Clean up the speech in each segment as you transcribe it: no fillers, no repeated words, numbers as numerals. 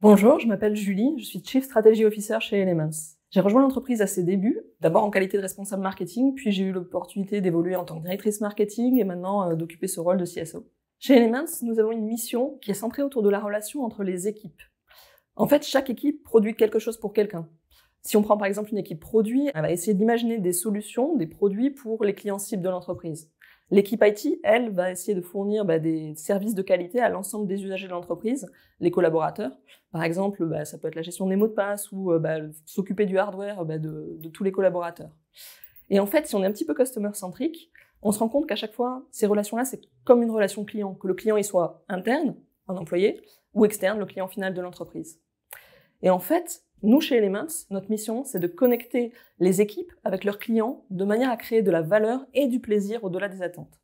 Bonjour, je m'appelle Julie, je suis Chief Strategy Officer chez Elements. J'ai rejoint l'entreprise à ses débuts, d'abord en qualité de responsable marketing, puis j'ai eu l'opportunité d'évoluer en tant que directrice marketing et maintenant d'occuper ce rôle de CSO. Chez Elements, nous avons une mission qui est centrée autour de la relation entre les équipes. En fait, chaque équipe produit quelque chose pour quelqu'un. Si on prend par exemple une équipe produit, elle va essayer d'imaginer des solutions, des produits pour les clients cibles de l'entreprise. L'équipe IT, elle, va essayer de fournir des services de qualité à l'ensemble des usagers de l'entreprise, les collaborateurs. Par exemple, ça peut être la gestion des mots de passe ou s'occuper du hardware de tous les collaborateurs. Et en fait, si on est un petit peu customer-centrique, on se rend compte qu'à chaque fois, ces relations-là, c'est comme une relation client, que le client il soit interne, un employé, ou externe, le client final de l'entreprise. Et en fait, nous, chez Elements, notre mission, c'est de connecter les équipes avec leurs clients de manière à créer de la valeur et du plaisir au-delà des attentes.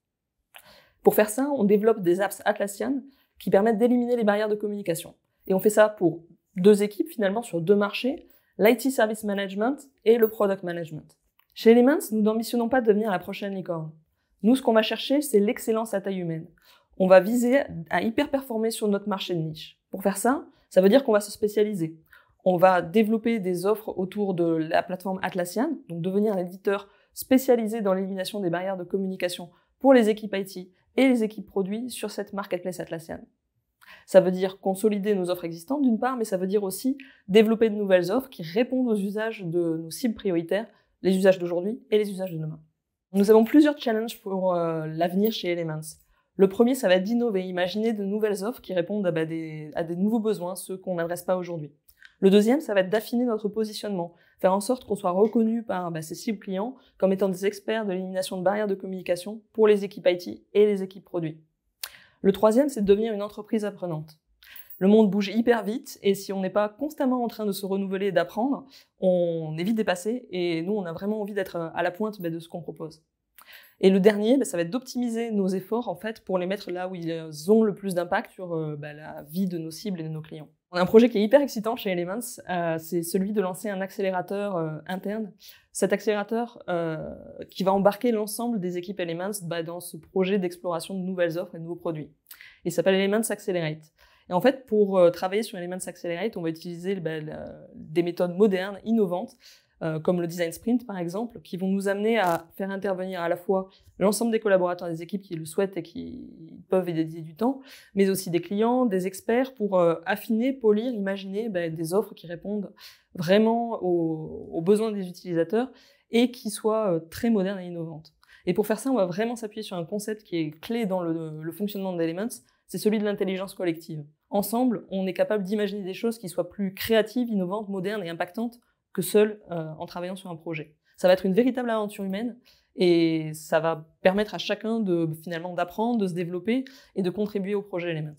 Pour faire ça, on développe des apps Atlassian qui permettent d'éliminer les barrières de communication. Et on fait ça pour deux équipes, finalement, sur deux marchés, l'IT Service Management et le Product Management. Chez Elements, nous n'ambitionnons pas de devenir la prochaine licorne. Nous, ce qu'on va chercher, c'est l'excellence à taille humaine. On va viser à hyper performer sur notre marché de niche. Pour faire ça, ça veut dire qu'on va se spécialiser. On va développer des offres autour de la plateforme Atlassian, donc devenir un éditeur spécialisé dans l'élimination des barrières de communication pour les équipes IT et les équipes produits sur cette marketplace Atlassian. Ça veut dire consolider nos offres existantes d'une part, mais ça veut dire aussi développer de nouvelles offres qui répondent aux usages de nos cibles prioritaires, les usages d'aujourd'hui et les usages de demain. Nous avons plusieurs challenges pour l'avenir chez Elements. Le premier, ça va être d'innover, imaginer de nouvelles offres qui répondent à des nouveaux besoins, ceux qu'on n'adresse pas aujourd'hui. Le deuxième, ça va être d'affiner notre positionnement, faire en sorte qu'on soit reconnu par ces cibles clients comme étant des experts de l'élimination de barrières de communication pour les équipes IT et les équipes produits. Le troisième, c'est de devenir une entreprise apprenante. Le monde bouge hyper vite et si on n'est pas constamment en train de se renouveler et d'apprendre, on est vite dépassé et nous, on a vraiment envie d'être à la pointe de ce qu'on propose. Et le dernier, ça va être d'optimiser nos efforts en fait pour les mettre là où ils ont le plus d'impact sur la vie de nos cibles et de nos clients. On a un projet qui est hyper excitant chez Elements, c'est celui de lancer un accélérateur interne. Cet accélérateur qui va embarquer l'ensemble des équipes Elements dans ce projet d'exploration de nouvelles offres et de nouveaux produits. Il s'appelle Elements Accelerate. Et en fait, pour travailler sur Elements Accelerate, on va utiliser des méthodes modernes, innovantes, comme le design sprint par exemple, qui vont nous amener à faire intervenir à la fois l'ensemble des collaborateurs des équipes qui le souhaitent et qui peuvent y dédier du temps, mais aussi des clients, des experts pour affiner, polir, imaginer des offres qui répondent vraiment aux besoins des utilisateurs et qui soient très modernes et innovantes. Et pour faire ça, on va vraiment s'appuyer sur un concept qui est clé dans le fonctionnement d'Elements, c'est celui de l'intelligence collective. Ensemble, on est capable d'imaginer des choses qui soient plus créatives, innovantes, modernes et impactantes que seul en travaillant sur un projet. Ça va être une véritable aventure humaine et ça va permettre à chacun finalement d'apprendre, de se développer et de contribuer au projet Elements.